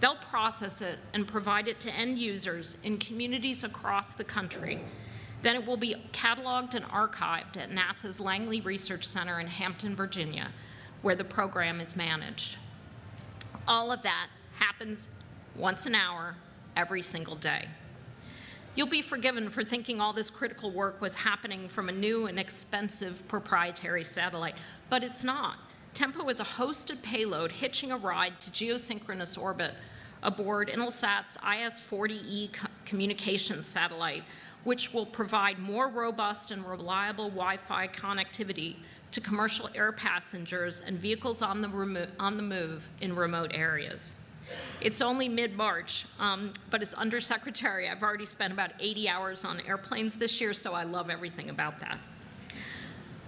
They'll process it and provide it to end users in communities across the country. Then it will be cataloged and archived at NASA's Langley Research Center in Hampton, Virginia, where the program is managed. All of that happens once an hour, every single day. You'll be forgiven for thinking all this critical work was happening from a new and expensive proprietary satellite, but it's not. TEMPO is a hosted payload hitching a ride to geosynchronous orbit aboard Intelsat's IS-40E communications satellite, which will provide more robust and reliable Wi-Fi connectivity to commercial air passengers and vehicles on the move in remote areas. It's only mid-March, but as Undersecretary, I've already spent about 80 hours on airplanes this year, so I love everything about that.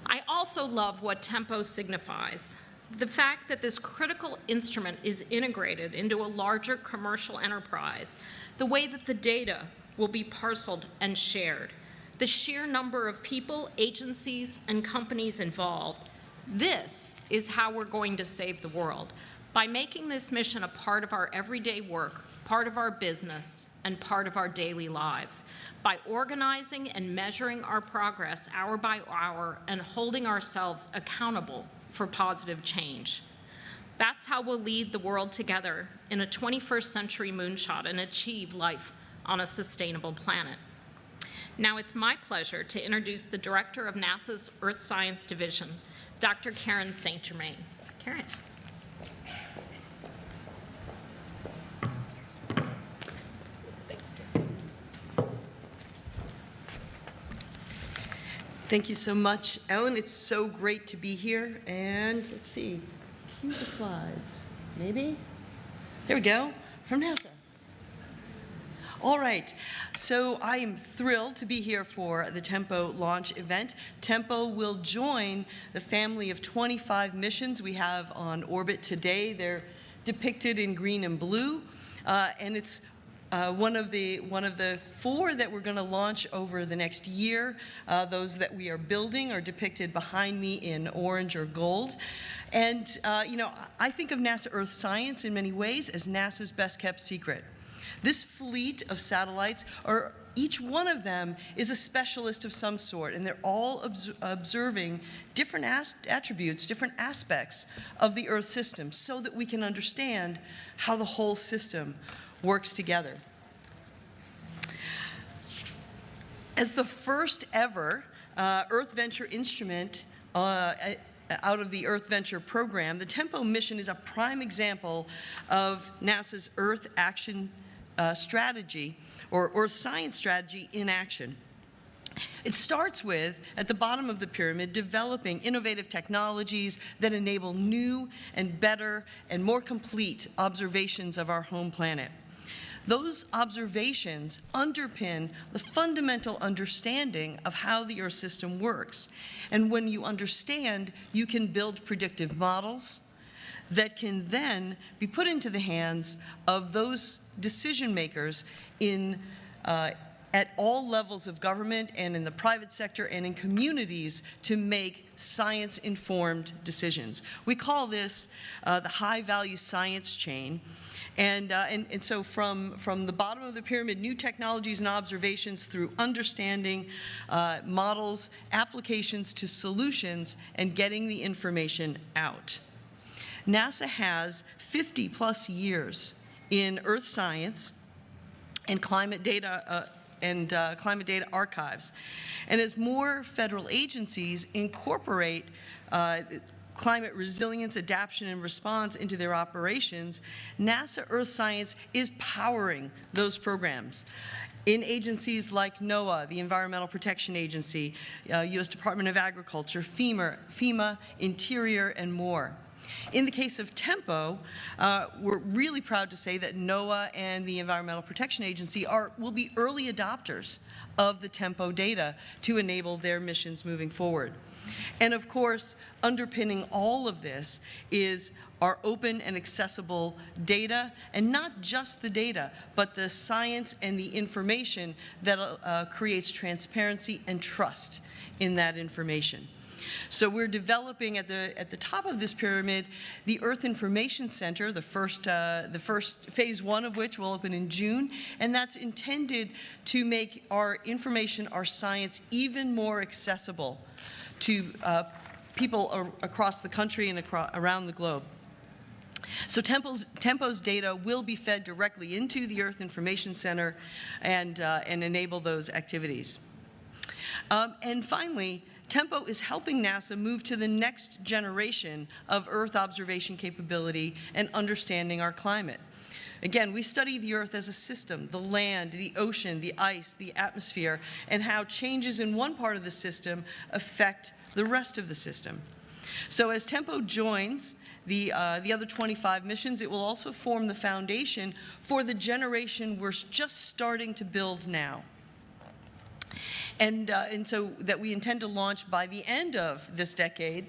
I also love what TEMPO signifies. The fact that this critical instrument is integrated into a larger commercial enterprise, the way that the data will be parceled and shared, the sheer number of people, agencies, and companies involved. This is how we're going to save the world, by making this mission a part of our everyday work, part of our business, and part of our daily lives, by organizing and measuring our progress hour by hour and holding ourselves accountable for positive change. That's how we'll lead the world together in a 21st century moonshot and achieve life on a sustainable planet. Now it's my pleasure to introduce the Director of NASA's Earth Science Division, Dr. Karen St. Germain. Karen. Thank you so much, Ellen. It's so great to be here. And let's see, cue the slides. Maybe? There we go, from NASA. All right, so I am thrilled to be here for the TEMPO launch event. TEMPO will join the family of 25 missions we have on orbit today. They're depicted in green and blue, and it's one of the 4 that we're going to launch over the next year. Those that we are building are depicted behind me in orange or gold. And you know, I think of NASA Earth Science in many ways as NASA's best kept secret. This fleet of satellites, or each one of them, is a specialist of some sort, and they're all observing different attributes, different aspects of the Earth system, so that we can understand how the whole system works together. As the first ever Earth Venture instrument out of the Earth Venture program, the TEMPO mission is a prime example of NASA's Earth Action strategy, or Earth Science strategy in action. It starts with, at the bottom of the pyramid, developing innovative technologies that enable new and better and more complete observations of our home planet. Those observations underpin the fundamental understanding of how the Earth system works. And when you understand, you can build predictive models that can then be put into the hands of those decision makers at all levels of government and in the private sector and in communities to make science-informed decisions. We call this the high-value science chain. And so from the bottom of the pyramid, new technologies and observations through understanding, models, applications to solutions, and getting the information out. NASA has 50+ years in Earth science and climate data archives. And as more federal agencies incorporate climate resilience, adaptation, and response into their operations, NASA Earth Science is powering those programs. In agencies like NOAA, the Environmental Protection Agency, U.S. Department of Agriculture, FEMA, Interior, and more. In the case of TEMPO, we're really proud to say that NOAA and the Environmental Protection Agency will be early adopters of the TEMPO data to enable their missions moving forward. And of course, underpinning all of this is our open and accessible data, and not just the data, but the science and the information that creates transparency and trust in that information. So we're developing at the top of this pyramid the Earth Information Center, the first phase 1 of which will open in June, and that's intended to make our information, our science, even more accessible to people across the country and around the globe. So Tempo's data will be fed directly into the Earth Information Center and enable those activities. And finally, Tempo is helping NASA move to the next generation of Earth observation capability and understanding our climate. Again, we study the Earth as a system, the land, the ocean, the ice, the atmosphere, and how changes in one part of the system affect the rest of the system. So as Tempo joins the other 25 missions, it will also form the foundation for the generation we're just starting to build now. And so that we intend to launch by the end of this decade,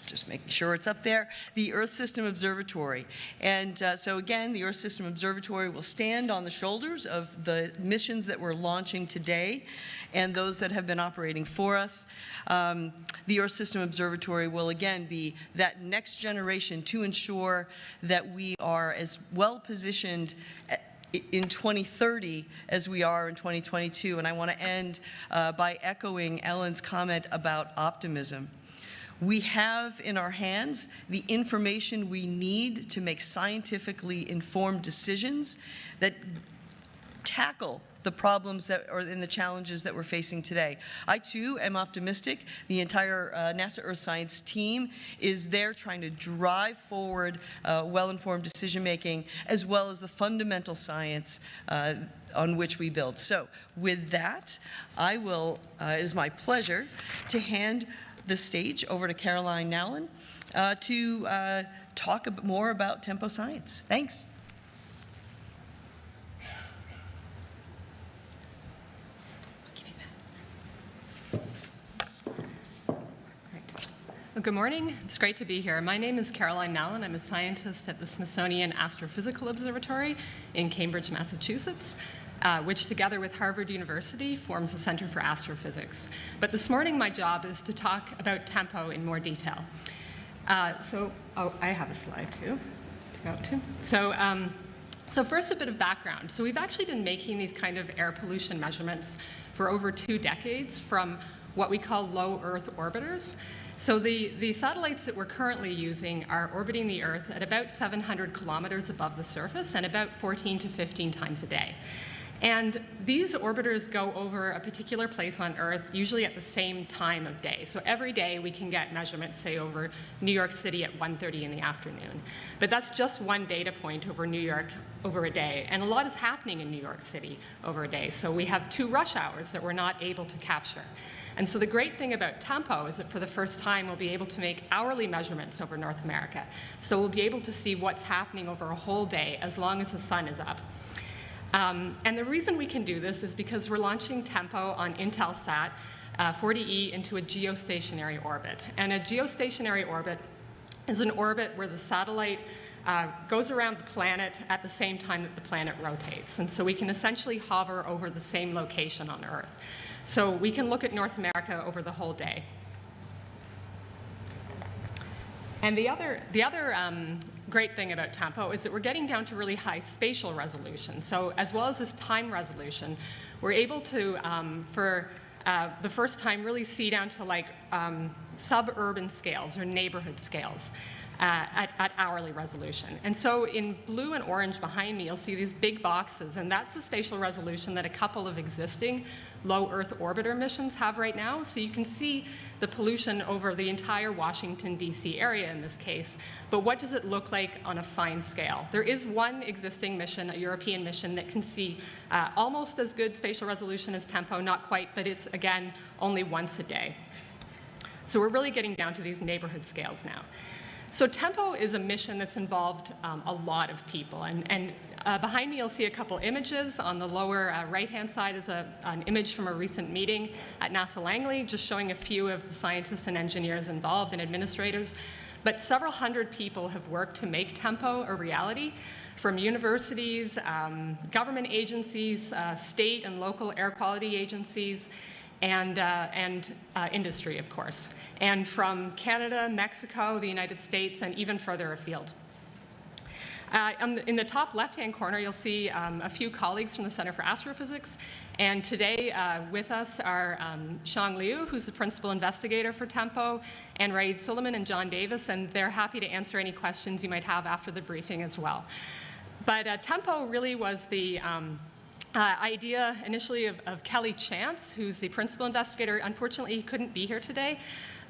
just making sure it's up there, the Earth System Observatory. And so again, the Earth System Observatory will stand on the shoulders of the missions that we're launching today and those that have been operating for us. The Earth System Observatory will again be that next generation to ensure that we are as well positioned in 2030 as we are in 2022. And I want to end by echoing Ellen's comment about optimism. We have in our hands the information we need to make scientifically informed decisions that tackle the problems and the challenges that we're facing today. I too am optimistic. The entire NASA Earth Science team is there trying to drive forward well-informed decision making as well as the fundamental science on which we build. So with that, it is my pleasure to hand the stage over to Caroline Nowlin to talk more about Tempo Science. Thanks. Well, good morning. It's great to be here. My name is Caroline Nowlin. I'm a scientist at the Smithsonian Astrophysical Observatory in Cambridge, Massachusetts, which together with Harvard University forms the Center for Astrophysics. But this morning my job is to talk about Tempo in more detail. I have a slide too to go to. So first a bit of background. So we've actually been making these kind of air pollution measurements for over 2 decades from what we call low Earth orbiters. So the satellites that we're currently using are orbiting the Earth at about 700 kilometers above the surface and about 14 to 15 times a day. And these orbiters go over a particular place on Earth, usually at the same time of day. So every day we can get measurements, say, over New York City at 1:30 in the afternoon. But that's just one data point over New York over a day. And a lot is happening in New York City over a day. So we have 2 rush hours that we're not able to capture. And so the great thing about Tempo is that for the first time we'll be able to make hourly measurements over North America. So we'll be able to see what's happening over a whole day as long as the sun is up. And the reason we can do this is because we're launching Tempo on Intelsat 40E into a geostationary orbit. And a geostationary orbit is an orbit where the satellite goes around the planet at the same time that the planet rotates. And so we can essentially hover over the same location on Earth. So we can look at North America over the whole day. And the other great thing about Tempo is that we're getting down to really high spatial resolution. So as well as this time resolution, we're able to, for the first time, really see down to like suburban scales or neighborhood scales. At hourly resolution. And so in blue and orange behind me, you'll see these big boxes, and that's the spatial resolution that a couple of existing low Earth orbiter missions have right now. So you can see the pollution over the entire Washington, D.C. area in this case. But what does it look like on a fine scale? There is one existing mission, a European mission, that can see almost as good spatial resolution as Tempo, not quite, but it's, again, only once a day. So we're really getting down to these neighborhood scales now. So Tempo is a mission that's involved a lot of people. And behind me, you'll see a couple images. On the lower right-hand side is an image from a recent meeting at NASA Langley, just showing a few of the scientists and engineers involved and administrators. But several hundred people have worked to make Tempo a reality, from universities, government agencies, state and local air quality agencies. and industry, of course, and from Canada, Mexico, the United States, and even further afield. In the top left-hand corner, you'll see a few colleagues from the Center for Astrophysics. And today with us are Xiang Liu, who's the principal investigator for TEMPO, and Raid Suleiman and John Davis, and they're happy to answer any questions you might have after the briefing as well. But TEMPO really was the idea initially of Kelly Chance, who's the principal investigator. Unfortunately, he couldn't be here today.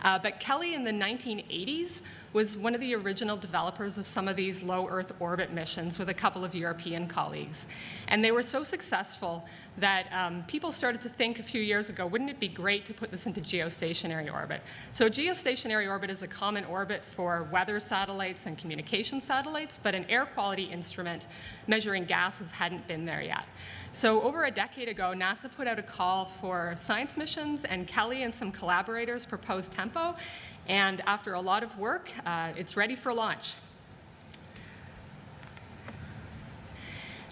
But Kelly in the 1980s was one of the original developers of some of these low Earth orbit missions with a couple of European colleagues. And they were so successful that people started to think a few years ago, wouldn't it be great to put this into geostationary orbit? So geostationary orbit is a common orbit for weather satellites and communication satellites, but an air quality instrument measuring gases hadn't been there yet. So over a decade ago, NASA put out a call for science missions, and Kelly and some collaborators proposed TEMPO. And after a lot of work, it's ready for launch.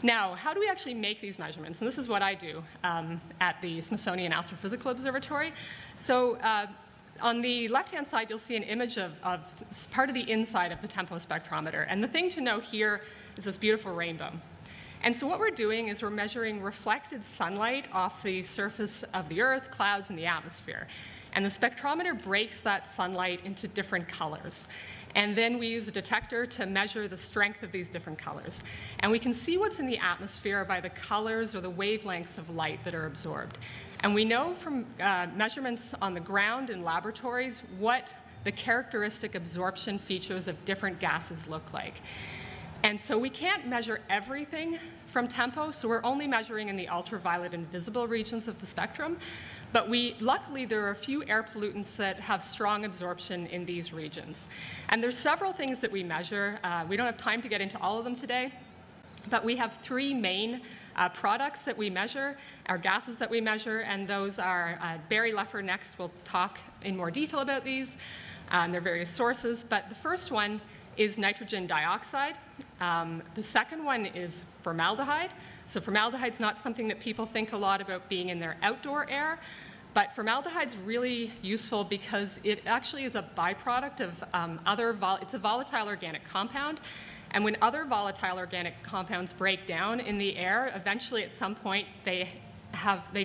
Now, how do we actually make these measurements? And this is what I do at the Smithsonian Astrophysical Observatory. So on the left-hand side, you'll see an image of part of the inside of the TEMPO spectrometer. And the thing to note here is this beautiful rainbow. And so what we're doing is we're measuring reflected sunlight off the surface of the Earth, clouds, and the atmosphere. And the spectrometer breaks that sunlight into different colors. And then we use a detector to measure the strength of these different colors. And we can see what's in the atmosphere by the colors or the wavelengths of light that are absorbed. And we know from measurements on the ground in laboratories what the characteristic absorption features of different gases look like. And so we can't measure everything from TEMPO, so we're only measuring in the ultraviolet and visible regions of the spectrum. But luckily, there are a few air pollutants that have strong absorption in these regions. And there's several things that we measure. We don't have time to get into all of them today, but we have three main products that we measure, our gases that we measure, and those are Barry Leffer next will talk in more detail about these and their various sources. But the first one is nitrogen dioxide. The second one is formaldehyde. So formaldehyde is not something that people think a lot about being in their outdoor air, but formaldehyde is really useful because it actually is a byproduct of it's a volatile organic compound. And when other volatile organic compounds break down in the air, eventually at some point they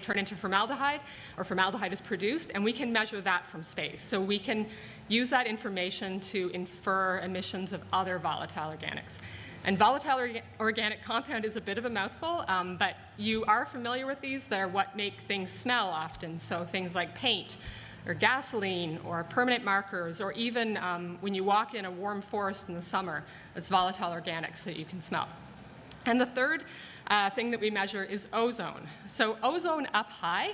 turn into formaldehyde, or formaldehyde is produced, and we can measure that from space. So we can use that information to infer emissions of other volatile organics. And volatile organic compound is a bit of a mouthful, but you are familiar with these. They're what make things smell often. So things like paint or gasoline or permanent markers, or even when you walk in a warm forest in the summer, it's volatile organics that you can smell. And the third thing that we measure is ozone. So ozone up high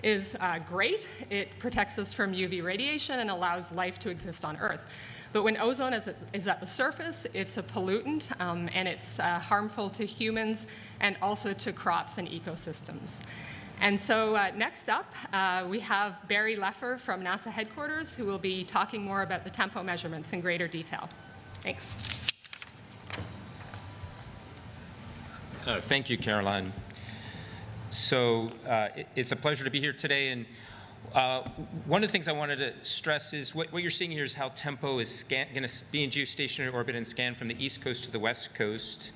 is great. It protects us from UV radiation and allows life to exist on Earth. But when ozone is at the surface, it's a pollutant, and it's harmful to humans and also to crops and ecosystems. And so next up, we have Barry Leffer from NASA headquarters, who will be talking more about the TEMPO measurements in greater detail. Thanks. Thank you, Caroline. So it's a pleasure to be here today. And one of the things I wanted to stress is what you're seeing here is how TEMPO is going to be in geostationary orbit and scan from the East Coast to the West Coast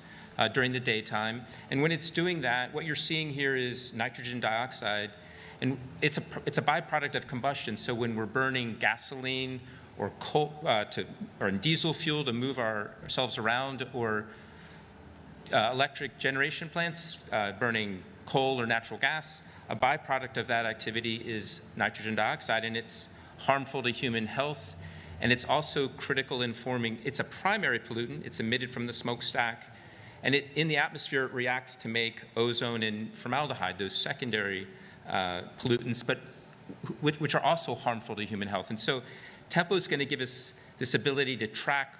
during the daytime. And when it's doing that, what you're seeing here is nitrogen dioxide. And it's a byproduct of combustion. So when we're burning gasoline or coal or diesel fuel to move ourselves around, or electric generation plants burning coal or natural gas, a byproduct of that activity is nitrogen dioxide, and it's harmful to human health, and it's also critical in forming. It's a primary pollutant. It's emitted from the smokestack, and in the atmosphere it reacts to make ozone and formaldehyde, those secondary pollutants, but which are also harmful to human health. And so TEMPO is going to give us this ability to track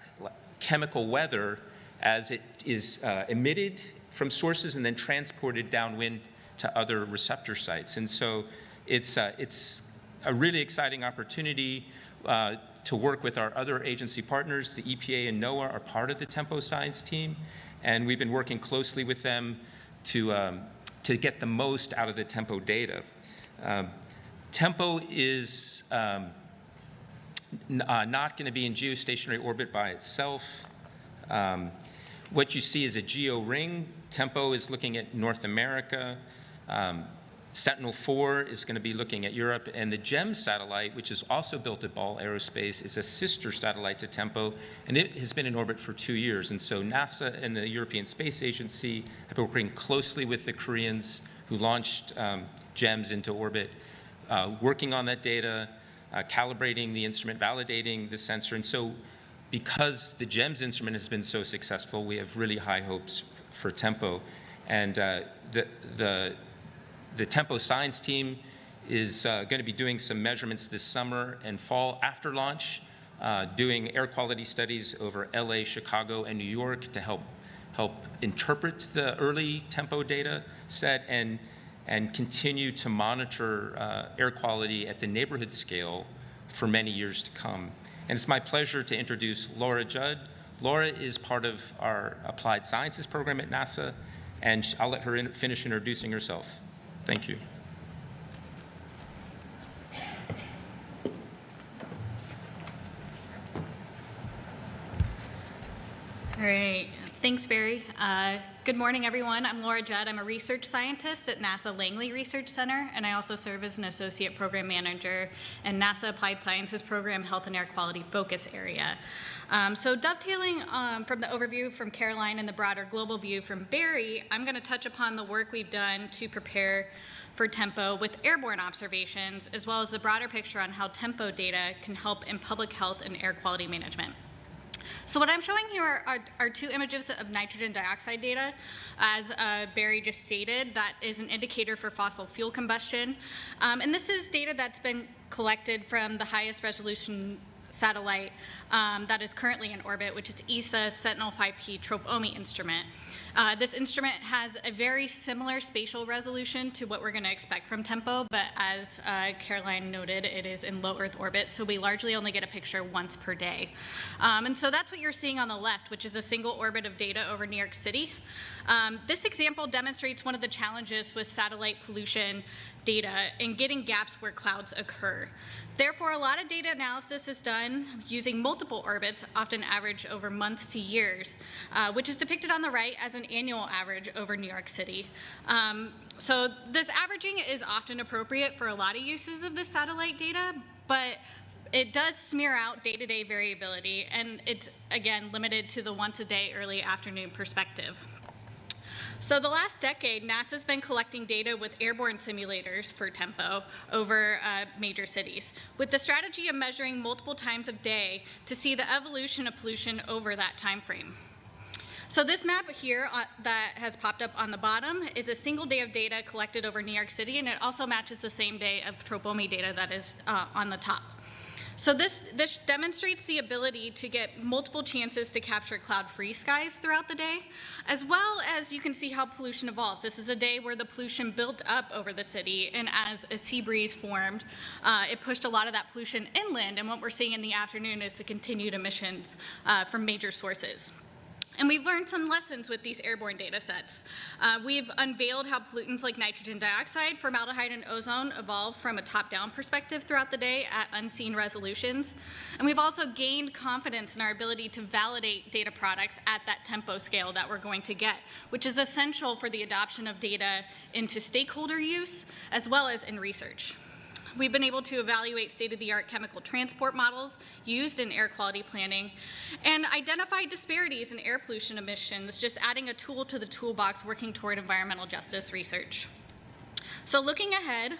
chemical weather as it is emitted from sources and then transported downwind to other receptor sites. And so it's a really exciting opportunity to work with our other agency partners. The EPA and NOAA are part of the TEMPO science team, and we've been working closely with them to get the most out of the TEMPO data. TEMPO is not going to be in geostationary orbit by itself. What you see is a geo ring. TEMPO is looking at North America. Sentinel-4 is going to be looking at Europe, and the GEMS satellite, which is also built at Ball Aerospace, is a sister satellite to TEMPO, and it has been in orbit for 2 years. And so NASA and the European Space Agency have been working closely with the Koreans who launched GEMS into orbit, working on that data, calibrating the instrument, validating the sensor. And so because the GEMS instrument has been so successful, we have really high hopes for TEMPO. And the TEMPO science team is going to be doing some measurements this summer and fall after launch, doing air quality studies over LA, Chicago, and New York to help interpret the early TEMPO data set and continue to monitor air quality at the neighborhood scale for many years to come. And it's my pleasure to introduce Laura Judd. Laura is part of our Applied Sciences program at NASA, and I'll let her finish introducing herself. Thank you. All right. Thanks, Barry. Good morning, everyone. I'm Laura Judd. I'm a research scientist at NASA Langley Research Center, and I also serve as an associate program manager in NASA Applied Sciences Program Health and Air Quality Focus Area. So dovetailing from the overview from Caroline and the broader global view from Barry, I'm going to touch upon the work we've done to prepare for TEMPO with airborne observations, as well as the broader picture on how TEMPO data can help in public health and air quality management. So what I'm showing here are 2 images of nitrogen dioxide data. As Barry just stated, that is an indicator for fossil fuel combustion. And this is data that's been collected from the highest resolution satellite that is currently in orbit, which is ESA's Sentinel-5P Tropomi instrument. This instrument has a very similar spatial resolution to what we're going to expect from TEMPO, but as Caroline noted, it is in low Earth orbit, so we largely only get a picture once per day. And so that's what you're seeing on the left, which is a single orbit of data over New York City. This example demonstrates one of the challenges with satellite pollution data in getting gaps where clouds occur. Therefore, a lot of data analysis is done using multiple orbits, often average over months to years, which is depicted on the right as an annual average over New York City. So this averaging is often appropriate for a lot of uses of this satellite data, but it does smear out day-to-day variability, and it's, again, limited to the once-a-day early afternoon perspective. So the last decade, NASA's been collecting data with airborne simulators for TEMPO over major cities, with the strategy of measuring multiple times a day to see the evolution of pollution over that time frame. So this map here that has popped up on the bottom is a single day of data collected over New York City, and it also matches the same day of Tropomi data that is on the top. So this demonstrates the ability to get multiple chances to capture cloud-free skies throughout the day, as well as you can see how pollution evolves. This is a day where the pollution built up over the city, and as a sea breeze formed, it pushed a lot of that pollution inland, and what we're seeing in the afternoon is the continued emissions from major sources. And we've learned some lessons with these airborne data sets. We've unveiled how pollutants like nitrogen dioxide, formaldehyde, and ozone evolve from a top-down perspective throughout the day at unseen resolutions. And we've also gained confidence in our ability to validate data products at that TEMPO scale that we're going to get, which is essential for the adoption of data into stakeholder use as well as in research. We've been able to evaluate state-of-the-art chemical transport models used in air quality planning and identify disparities in air pollution emissions, just adding a tool to the toolbox working toward environmental justice research. So looking ahead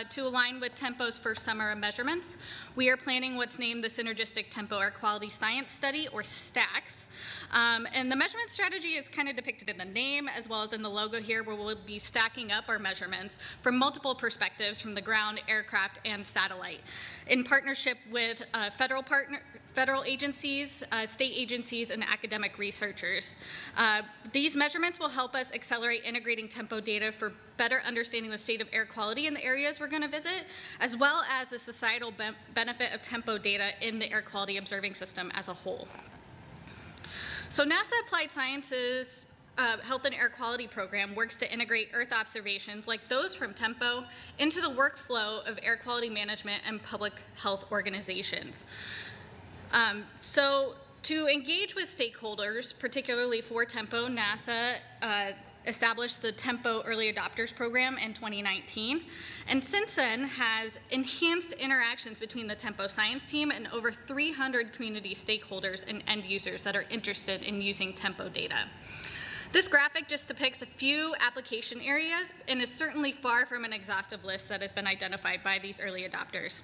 to align with TEMPO's first summer of measurements, we are planning what's named the Synergistic TEMPO Air Quality Science Study, or STACS. And the measurement strategy is kind of depicted in the name as well as in the logo here, where we'll be stacking up our measurements from multiple perspectives from the ground, aircraft, and satellite in partnership with federal agencies, state agencies, and academic researchers. These measurements will help us accelerate integrating TEMPO data for better understanding the state of air quality in the areas we're going to visit, as well as the societal benefit of TEMPO data in the air quality observing system as a whole. So NASA Applied Sciences Health and Air Quality Program works to integrate Earth observations like those from TEMPO into the workflow of air quality management and public health organizations. So to engage with stakeholders, particularly for TEMPO, NASA established the TEMPO Early Adopters Program in 2019, and since then has enhanced interactions between the TEMPO science team and over 300 community stakeholders and end users that are interested in using TEMPO data. This graphic just depicts a few application areas and is certainly far from an exhaustive list that has been identified by these early adopters.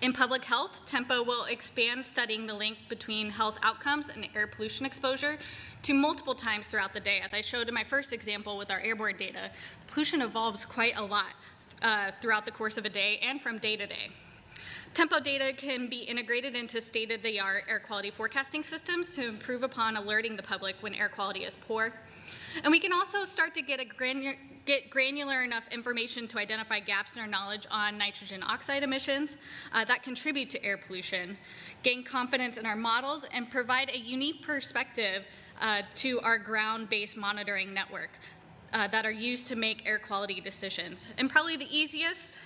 In public health, TEMPO will expand studying the link between health outcomes and air pollution exposure to multiple times throughout the day. As I showed in my first example with our airborne data, pollution evolves quite a lot throughout the course of a day and from day to day. TEMPO data can be integrated into state-of-the-art air quality forecasting systems to improve upon alerting the public when air quality is poor. And we can also start to get granular enough information to identify gaps in our knowledge on nitrogen oxide emissions that contribute to air pollution, gain confidence in our models, and provide a unique perspective to our ground-based monitoring network that are used to make air quality decisions. And probably the easiest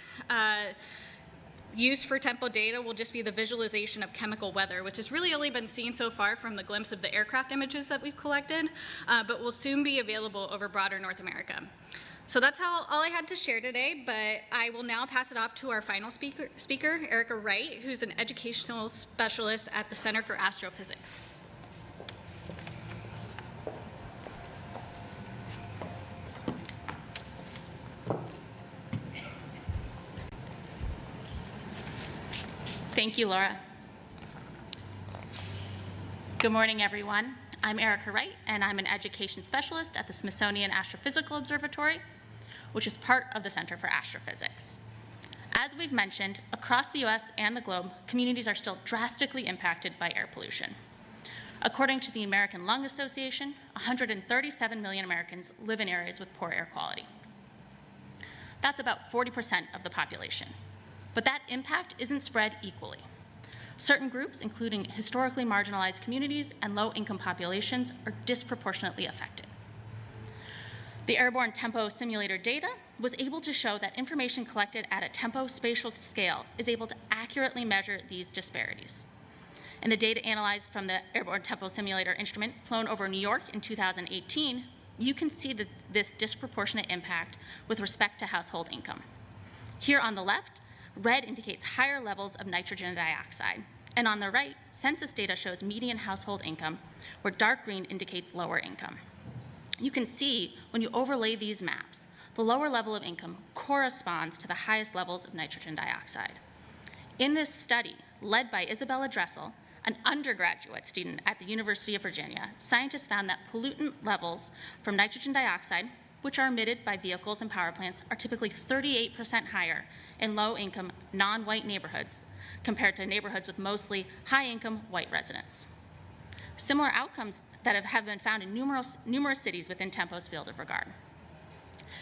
use for TEMPO data will just be the visualization of chemical weather, which has really only been seen so far from the glimpse of the aircraft images that we've collected, but will soon be available over broader North America. So that's all I had to share today, but I will now pass it off to our final speaker, Erica Wright, who's an educational specialist at the Center for Astrophysics. Thank you, Laura. Good morning, everyone. I'm Erica Wright, and I'm an education specialist at the Smithsonian Astrophysical Observatory, which is part of the Center for Astrophysics. As we've mentioned, across the US and the globe, communities are still drastically impacted by air pollution. According to the American Lung Association, 137 million Americans live in areas with poor air quality. That's about 40% of the population. But that impact isn't spread equally. Certain groups, including historically marginalized communities and low-income populations, are disproportionately affected. The airborne TEMPO simulator data was able to show that information collected at a TEMPO spatial scale is able to accurately measure these disparities. In the data analyzed from the airborne TEMPO simulator instrument flown over New York in 2018, you can see this disproportionate impact with respect to household income. Here on the left, red indicates higher levels of nitrogen dioxide, and on the right, census data shows median household income, where dark green indicates lower income. You can see when you overlay these maps, the lower level of income corresponds to the highest levels of nitrogen dioxide. In this study, led by Isabella Dressel, an undergraduate student at the University of Virginia, scientists found that pollutant levels from nitrogen dioxide, which are emitted by vehicles and power plants, are typically 38% higher in low-income, non-white neighborhoods compared to neighborhoods with mostly high-income white residents. Similar outcomes that have been found in numerous cities within TEMPO's field of regard.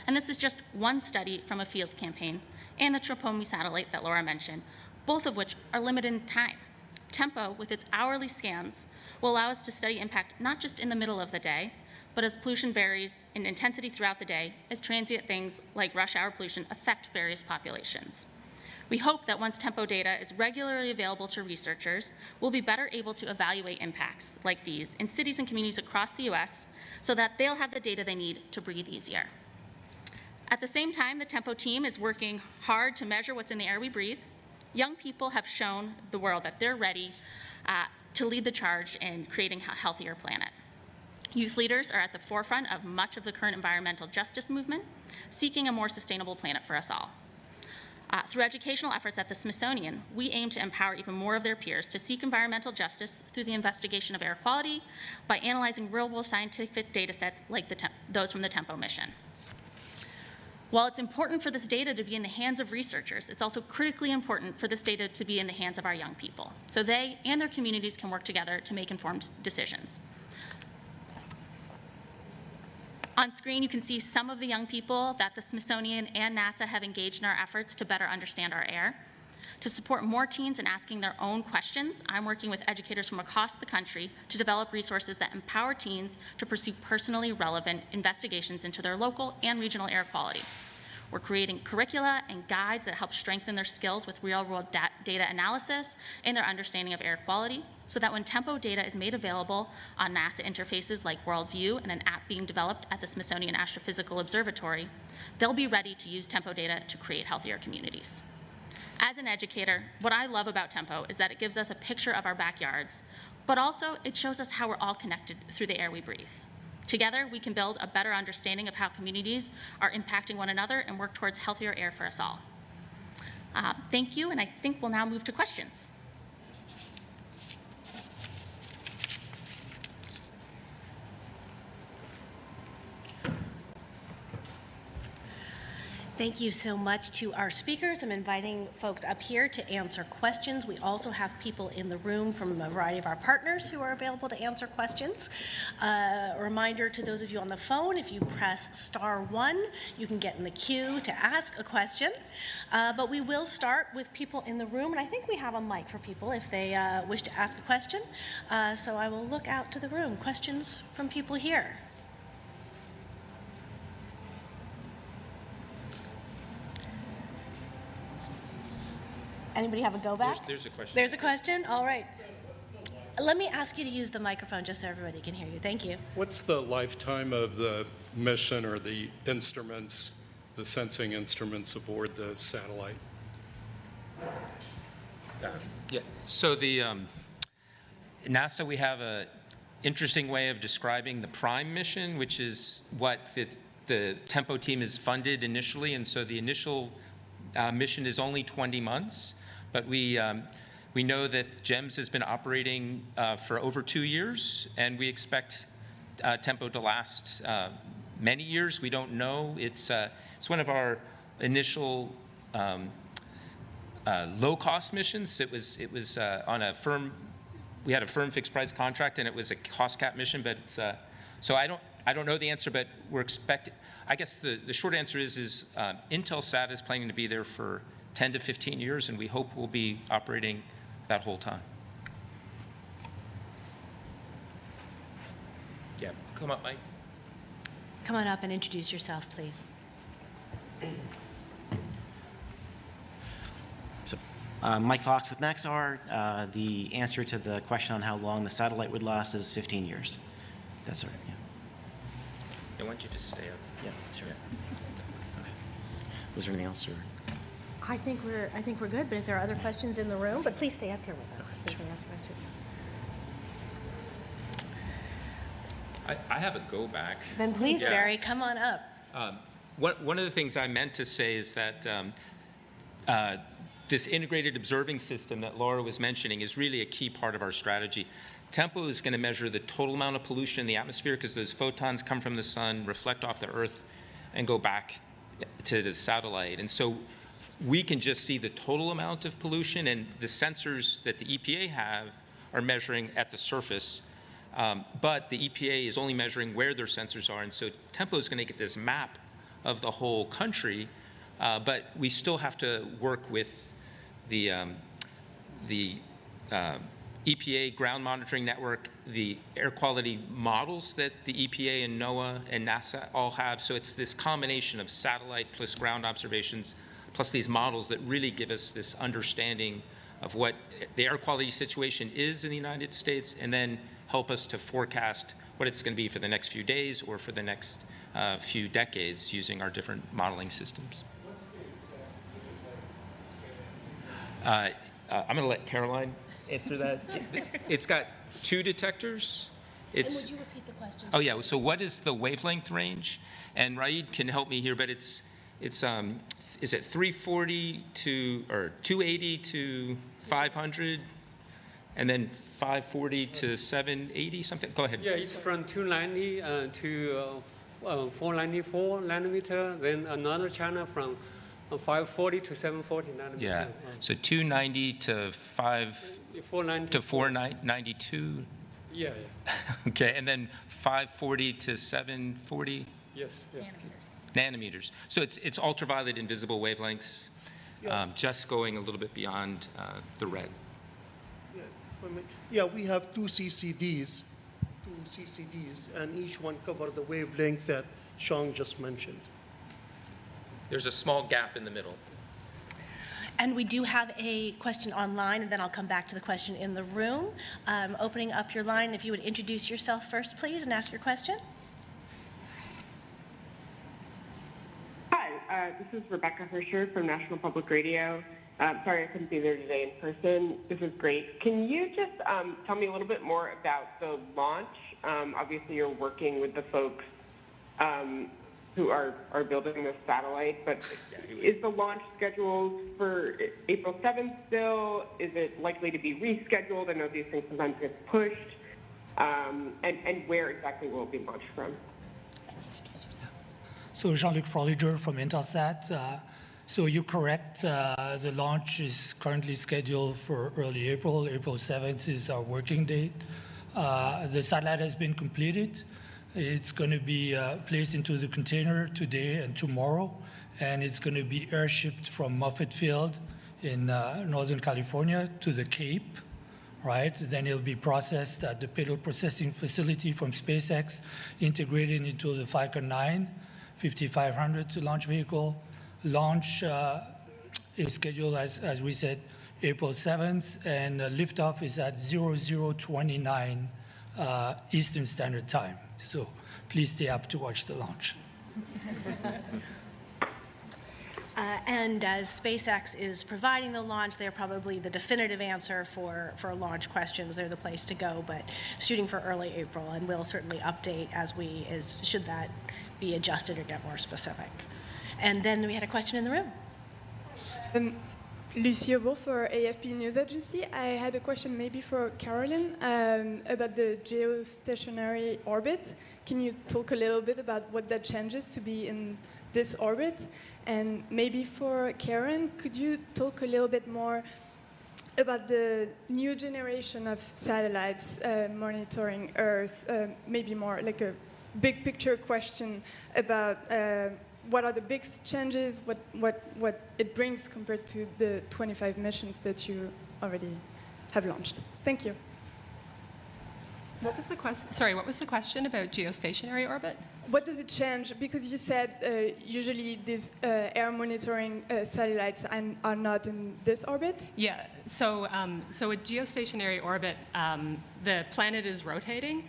And this is just one study from a field campaign and the Tropospheric satellite that Laura mentioned, both of which are limited in time. TEMPO, with its hourly scans, will allow us to study impact not just in the middle of the day, but as pollution varies in intensity throughout the day, as transient things like rush hour pollution affect various populations. We hope that once TEMPO data is regularly available to researchers, we'll be better able to evaluate impacts like these in cities and communities across the US so that they'll have the data they need to breathe easier. At the same time, the TEMPO team is working hard to measure what's in the air we breathe. Young people have shown the world that they're ready to lead the charge in creating a healthier planet. Youth leaders are at the forefront of much of the current environmental justice movement, seeking a more sustainable planet for us all. Through educational efforts at the Smithsonian, we aim to empower even more of their peers to seek environmental justice through the investigation of air quality by analyzing real-world scientific data sets like those from the TEMPO mission. While it's important for this data to be in the hands of researchers, it's also critically important for this data to be in the hands of our young people, so they and their communities can work together to make informed decisions. On screen, you can see some of the young people that the Smithsonian and NASA have engaged in our efforts to better understand our air. To support more teens in asking their own questions, I'm working with educators from across the country to develop resources that empower teens to pursue personally relevant investigations into their local and regional air quality. We're creating curricula and guides that help strengthen their skills with real-world data analysis and their understanding of air quality, so that when tempo data is made available on NASA interfaces like Worldview and an app being developed at the Smithsonian Astrophysical Observatory, they'll be ready to use tempo data to create healthier communities. As an educator, what I love about tempo is that it gives us a picture of our backyards, but also it shows us how we're all connected through the air we breathe. Together, we can build a better understanding of how communities are impacting one another and work towards healthier air for us all. Thank you, and I think we'll now move to questions. Thank you so much to our speakers. I'm inviting folks up here to answer questions. We also have people in the room from a variety of our partners who are available to answer questions. A reminder to those of you on the phone, if you press *1, you can get in the queue to ask a question. But we will start with people in the room, and I think we have a mic for people if they wish to ask a question. So I will look out to the room. Questions from people here? Anybody have a go back? There's a question. There's a question? All right. Let me ask you to use the microphone just so everybody can hear you. Thank you. What's the lifetime of the mission or the instruments, the sensing instruments aboard the satellite? Yeah. So the NASA, we have an interesting way of describing the prime mission, which is what the Tempo team is funded initially, and so the initial mission is only 20 months, but we know that GEMS has been operating for over 2 years, and we expect Tempo to last many years. We don't know. It's one of our initial low-cost missions. It was on a firm. We had a firm fixed-price contract, and it was a cost cap mission. But it's so I don't know the answer, but we're expecting. I guess the short answer is Intelsat is planning to be there for 10 to 15 years, and we hope we'll be operating that whole time. Yeah, come up, Mike. Come on up and introduce yourself, please. So, Mike Fox with Maxar. The answer to the question on how long the satellite would last is 15 years. That's right. Yeah. I want you to stay up. Yeah, sure. Okay. Was there anything else, or? I think we're good, but if there are other questions in the room, but please stay up here with us so you can ask questions. I have a go back. Then please, Barry, come on up. One of the things I meant to say is that this integrated observing system that Laura was mentioning is really a key part of our strategy. Tempo is going to measure the total amount of pollution in the atmosphere because those photons come from the sun, reflect off the Earth, and go back to the satellite. And so we can just see the total amount of pollution, and the sensors that the EPA have are measuring at the surface. But the EPA is only measuring where their sensors are, and so Tempo is going to get this map of the whole country, but we still have to work with the EPA ground monitoring network, the air quality models that the EPA and NOAA and NASA all have. So it's this combination of satellite plus ground observations plus these models that really give us this understanding of what the air quality situation is in the United States, and then help us to forecast what it's going to be for the next few days or for the next few decades using our different modeling systems. What's the exact I'm going to let Caroline answer that. It's got 2 detectors. And would you repeat the question? Oh yeah. So what is the wavelength range? And Raid can help me here, but it's is it 340 to or 280 to 500, and then 540 to 780 something. Go ahead. Yeah, it's from 290 to 494 nanometer. Then another channel from 540 to 740 nanometer. Yeah. So 290 to 492. Yeah. Okay, and then 540 to 740. Yes. Yeah. Nanometers. So it's ultraviolet invisible wavelengths. just going a little bit beyond the red. Yeah, we have two CCDs, and each one covers the wavelength that Sean just mentioned. There's a small gap in the middle. And we do have a question online, and then I'll come back to the question in the room. Opening up your line, if you would introduce yourself first, please, and ask your question. Hi, this is Rebecca Hersher from National Public Radio. Sorry I couldn't be there today in person. This is great. Can you just tell me a little bit more about the launch? Obviously, you're working with the folks who are building this satellite, but is the launch scheduled for April 7th still? Is it likely to be rescheduled? I know these things sometimes get pushed. And where exactly will it be launched from? So Jean-Luc Froliger from Intelsat. So you're correct. The launch is currently scheduled for early April. April 7th is our working date. The satellite has been completed. It's going to be placed into the container today and tomorrow, and it's going to be airshipped from Moffett Field in Northern California to the Cape, right? Then it'll be processed at the payload processing facility from SpaceX, integrated into the Falcon 9 5500 launch vehicle. Launch is scheduled, as we said, April 7th, and liftoff is at 0029 Eastern Standard Time. So please stay up to watch the launch. And as SpaceX is providing the launch, they're probably the definitive answer for launch questions. They're the place to go, but shooting for early April, and we'll certainly update should that be adjusted or get more specific. And then we had a question in the room. Lucie Aubert for AFP News Agency. I had a question maybe for Caroline about the geostationary orbit. Can you talk a little bit about what that changes to be in this orbit? And maybe for Karen, could you talk a little bit more about the new generation of satellites monitoring Earth, maybe more like a big picture question about what are the big changes, what it brings compared to the 25 missions that you already have launched? Thank you. What was the question? Sorry, what was the question about geostationary orbit? What does it change? Because you said usually these air monitoring satellites are not in this orbit. Yeah, so a geostationary orbit, the planet is rotating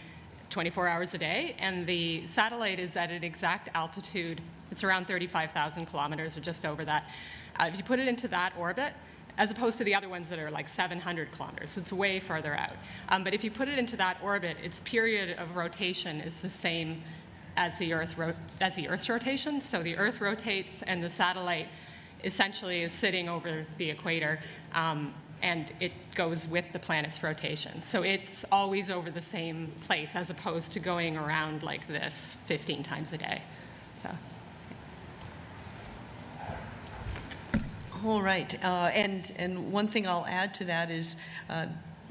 24 hours a day, and the satellite is at an exact altitude. It's around 35,000 kilometers or just over that. If you put it into that orbit, as opposed to the other ones that are like 700 kilometers, so it's way farther out. But if you put it into that orbit, its period of rotation is the same as the Earth's rotation. So the Earth rotates, and the satellite essentially is sitting over the equator, and it goes with the planet's rotation. So it's always over the same place, as opposed to going around like this 15 times a day. So. All right, and one thing I'll add to that is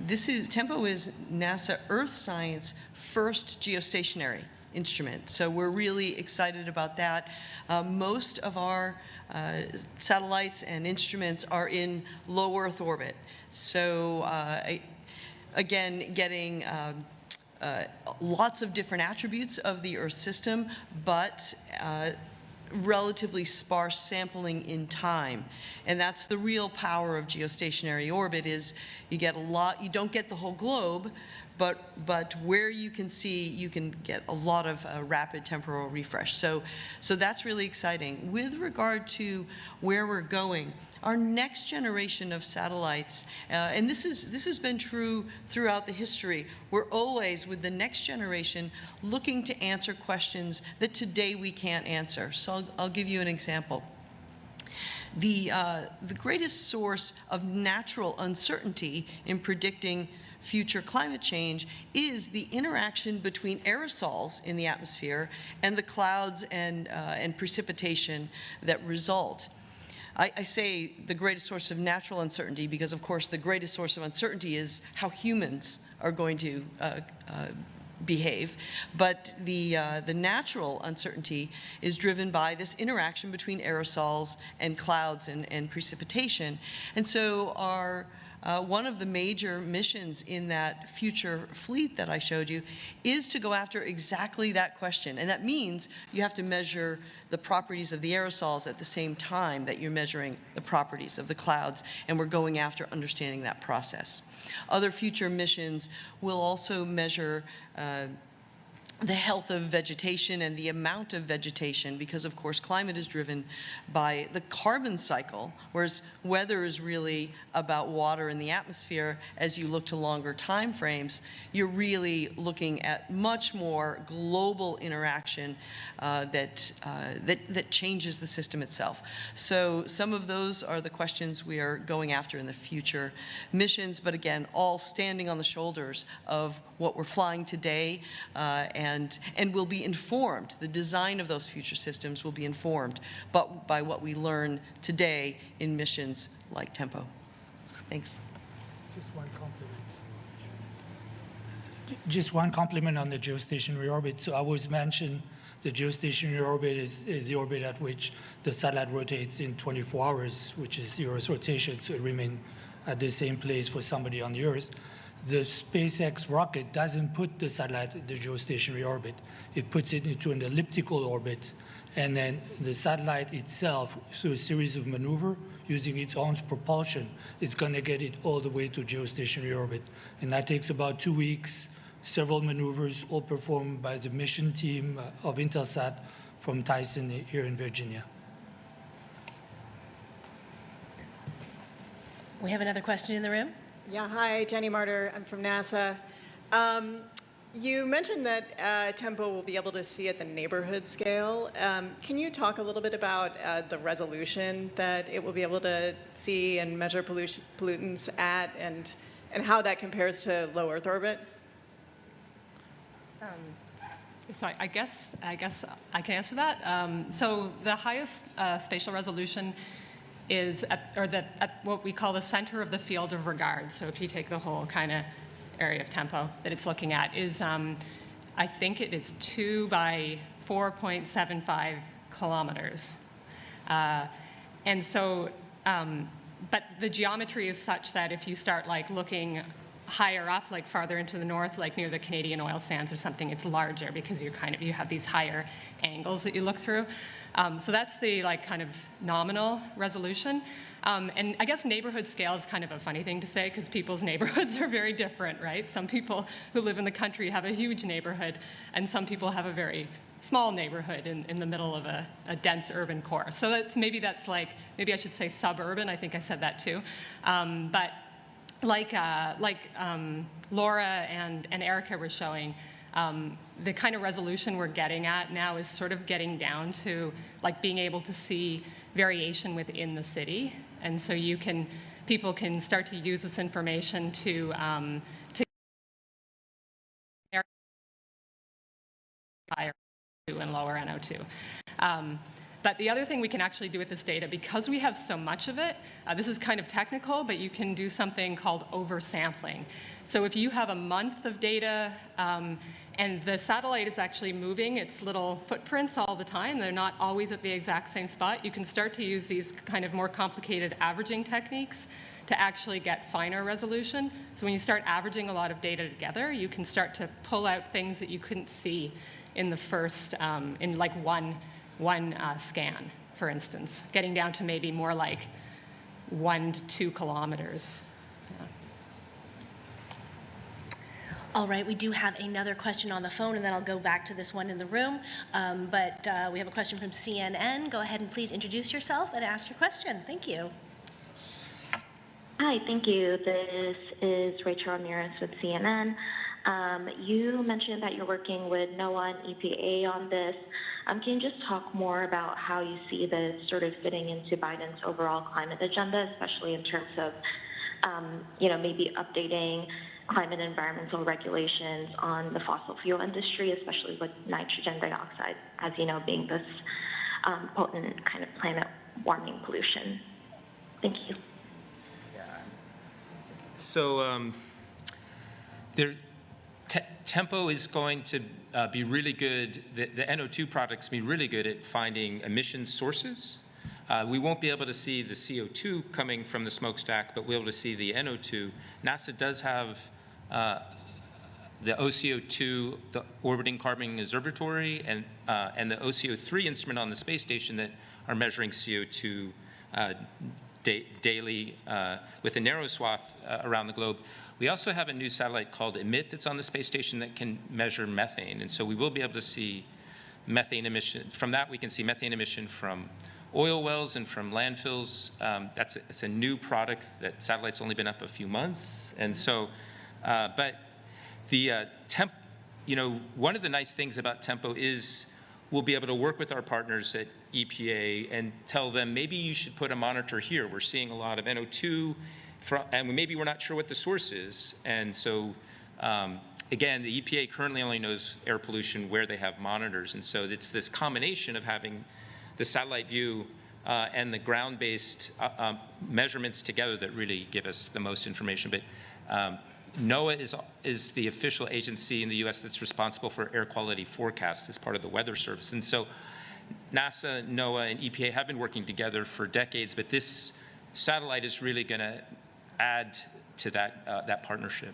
TEMPO is NASA Earth Science first geostationary instrument. So we're really excited about that. Most of our satellites and instruments are in low Earth orbit. So again, getting lots of different attributes of the Earth system, but relatively sparse sampling in time. And that's the real power of geostationary orbit, is you get a lot, you don't get the whole globe, but where you can see, you can get a lot of rapid temporal refresh. So that's really exciting. With regard to where we're going, our next generation of satellites, and this has been true throughout the history, we're always, with the next generation, looking to answer questions that today we can't answer. So I'll give you an example. The greatest source of natural uncertainty in predicting future climate change is the interaction between aerosols in the atmosphere and the clouds and precipitation that result. I say the greatest source of natural uncertainty because, of course, the greatest source of uncertainty is how humans are going to behave. But the natural uncertainty is driven by this interaction between aerosols and clouds and precipitation. And so one of the major missions in that future fleet that I showed you is to go after exactly that question. And that means you have to measure the properties of the aerosols at the same time that you're measuring the properties of the clouds, and we're going after understanding that process. Other future missions will also measure the health of vegetation and the amount of vegetation, because of course climate is driven by the carbon cycle, whereas weather is really about water in the atmosphere. As you look to longer time frames, you're really looking at much more global interaction that changes the system itself. So some of those are the questions we are going after in the future missions, but again, all standing on the shoulders of what we're flying today, and will be informed. The design of those future systems will be informed but by what we learn today in missions like TEMPO. Thanks. Just one compliment on the geostationary orbit. So I was mentioned the geostationary orbit is the orbit at which the satellite rotates in 24 hours, which is the Earth's rotation, so it remains at the same place for somebody on the Earth. The SpaceX rocket doesn't put the satellite in the geostationary orbit. It puts it into an elliptical orbit, and then the satellite itself, through a series of maneuvers, using its own propulsion, it's going to get it all the way to geostationary orbit. And that takes about 2 weeks, several maneuvers, all performed by the mission team of Intelsat from Tyson here in Virginia. We have another question in the room. Yeah, hi, Jenny Martyr. I'm from NASA. You mentioned that TEMPO will be able to see at the neighborhood scale. Can you talk a little bit about the resolution that it will be able to see and measure pollutants at, and how that compares to low Earth orbit? So I guess I can answer that. So the highest spatial resolution is at what we call the center of the field of regard. So if you take the whole kind of area of TEMPO that it's looking at, is I think it is 2 by 4.75 kilometers. And so, but the geometry is such that if you start like looking higher up, like farther into the north, like near the Canadian oil sands or something, it's larger because you have these higher angles that you look through. So that's the like kind of nominal resolution. And I guess neighborhood scale is kind of a funny thing to say because people's neighborhoods are very different, right? Some people who live in the country have a huge neighborhood, and some people have a very small neighborhood in the middle of a dense urban core. So maybe I should say suburban. I think I said that too. But like Laura and Erica were showing, the kind of resolution we're getting at now is sort of getting down to like being able to see variation within the city, and so people can start to use this information to higher and lower NO2. But the other thing we can actually do with this data, because we have so much of it, this is kind of technical, but you can do something called oversampling. So if you have a month of data and the satellite is actually moving its little footprints all the time, they're not always at the exact same spot, you can start to use these kind of more complicated averaging techniques to actually get finer resolution. So when you start averaging a lot of data together, you can start to pull out things that you couldn't see in the first, in like one scan, for instance, getting down to maybe more like 1 to 2 kilometers. Yeah. All right, we do have another question on the phone, and then I'll go back to this one in the room. But we have a question from CNN. Go ahead and please introduce yourself and ask your question. Thank you. Hi, thank you. This is Rachel Ramirez with CNN. You mentioned that you're working with NOAA and EPA on this. Can you just talk more about how you see this sort of fitting into Biden's overall climate agenda, especially in terms of, maybe updating climate and environmental regulations on the fossil fuel industry, especially with nitrogen dioxide, as you know, being this potent kind of planet warming pollution? Thank you. So Tempo is going to be really good, the NO2 products be really good at finding emission sources. We won't be able to see the CO2 coming from the smokestack, but we'll be able to see the NO2. NASA does have the OCO2, the Orbiting Carbon Observatory, and the OCO3 instrument on the space station that are measuring CO2 daily with a narrow swath around the globe. We also have a new satellite called EMIT that's on the space station that can measure methane. And so we will be able to see methane emission. From that, we can see methane emission from oil wells and from landfills. It's a new product. That satellite's only been up a few months. And so, but the one of the nice things about Tempo is we'll be able to work with our partners at EPA and tell them, maybe you should put a monitor here. We're seeing a lot of NO2, and maybe we're not sure what the source is. And so, again, the EPA currently only knows air pollution where they have monitors. And so it's this combination of having the satellite view and the ground-based measurements together that really give us the most information. But NOAA is the official agency in the US that's responsible for air quality forecasts as part of the Weather Service. And so NASA, NOAA, and EPA have been working together for decades, but this satellite is really going to add to that partnership.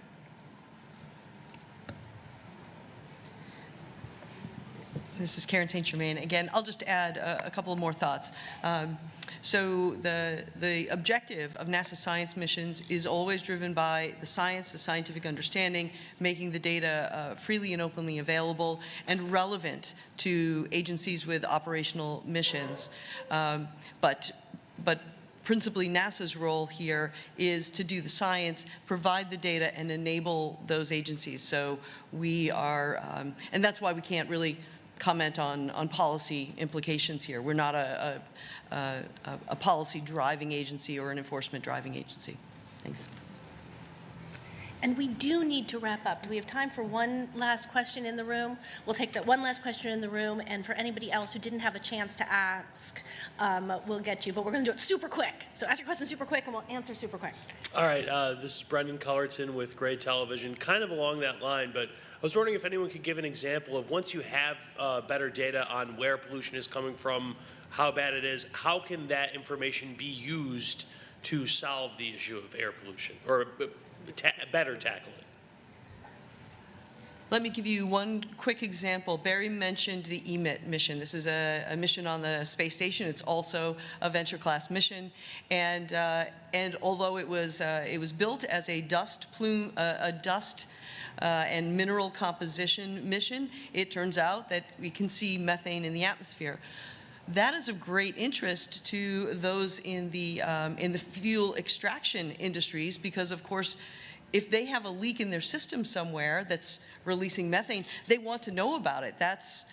This is Karen St. Germain. Again, I'll just add a couple of more thoughts. So the objective of NASA science missions is always driven by the science, the scientific understanding, making the data freely and openly available and relevant to agencies with operational missions. But principally, NASA's role here is to do the science, provide the data, and enable those agencies. So we are, and that's why we can't really comment on policy implications here. We're not a policy driving agency or an enforcement driving agency. Thanks. And we do need to wrap up. Do we have time for one last question in the room? We'll take that one last question in the room, and for anybody else who didn't have a chance to ask, we'll get you. But we're going to do it super quick. So ask your question super quick, and we'll answer super quick. All right. This is Brendan Cullerton with Gray Television, kind of along that line, but I was wondering if anyone could give an example of once you have better data on where pollution is coming from, how bad it is, how can that information be used to solve the issue of air pollution, or better tackle it? Let me give you one quick example. Barry mentioned the EMIT mission. This is a mission on the space station. It's also a venture class mission, and although it was built as a dust plume, and mineral composition mission, it turns out that we can see methane in the atmosphere. That is of great interest to those in the fuel extraction industries because, of course, if they have a leak in their system somewhere that's releasing methane, they want to know about it. That's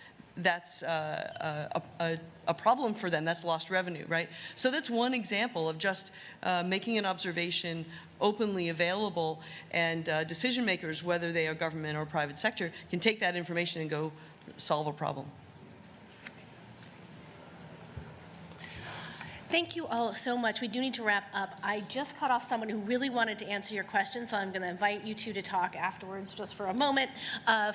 a problem for them. That's lost revenue, right? So that's one example of just making an observation openly available, and decision makers, whether they are government or private sector, can take that information and go solve a problem. Thank you all so much. We do need to wrap up. I just cut off someone who really wanted to answer your question, so I'm going to invite you two to talk afterwards just for a moment.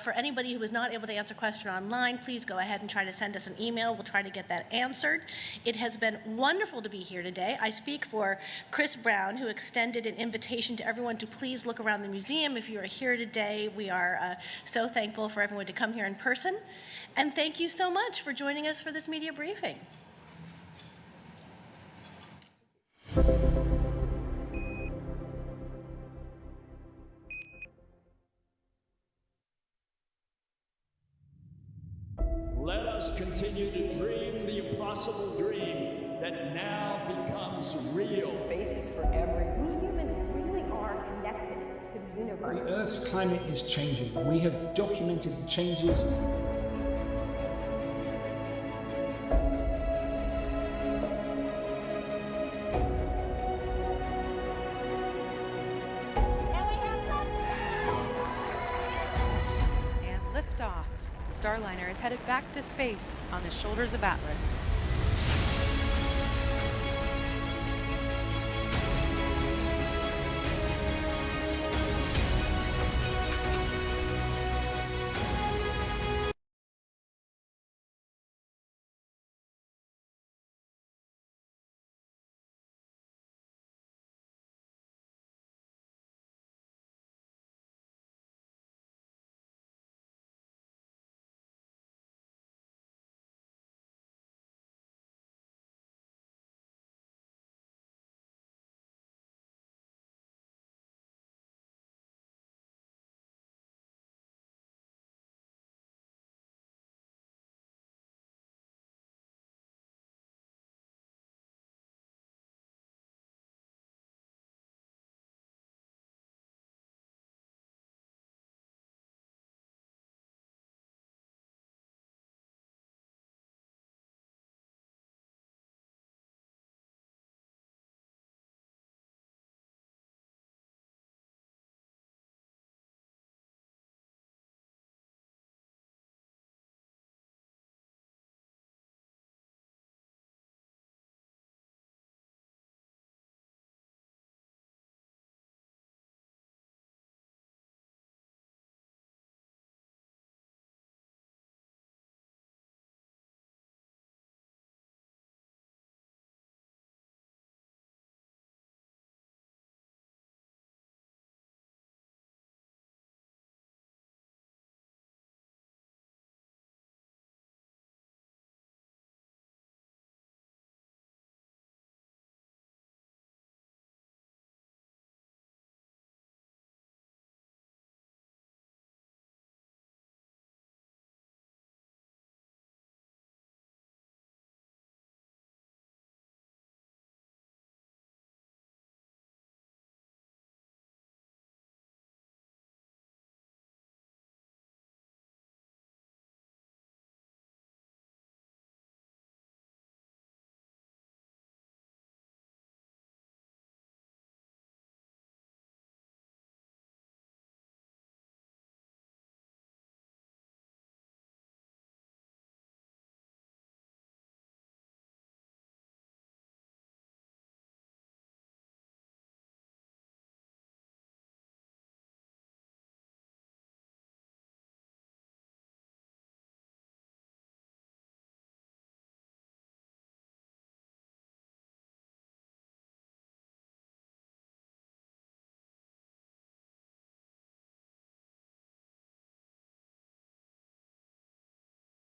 For anybody who was not able to answer a question online, please go ahead and try to send us an email. We'll try to get that answered. It has been wonderful to be here today. I speak for Chris Brown, who extended an invitation to everyone to please look around the museum. If you are here today, we are so thankful for everyone to come here in person. And thank you so much for joining us for this media briefing. Let us continue to dream the impossible dream that now becomes real. Space is for everyone. We humans really are connected to the universe. The Earth's climate is changing. We have documented the changes. Starliner is headed back to space on the shoulders of Atlas.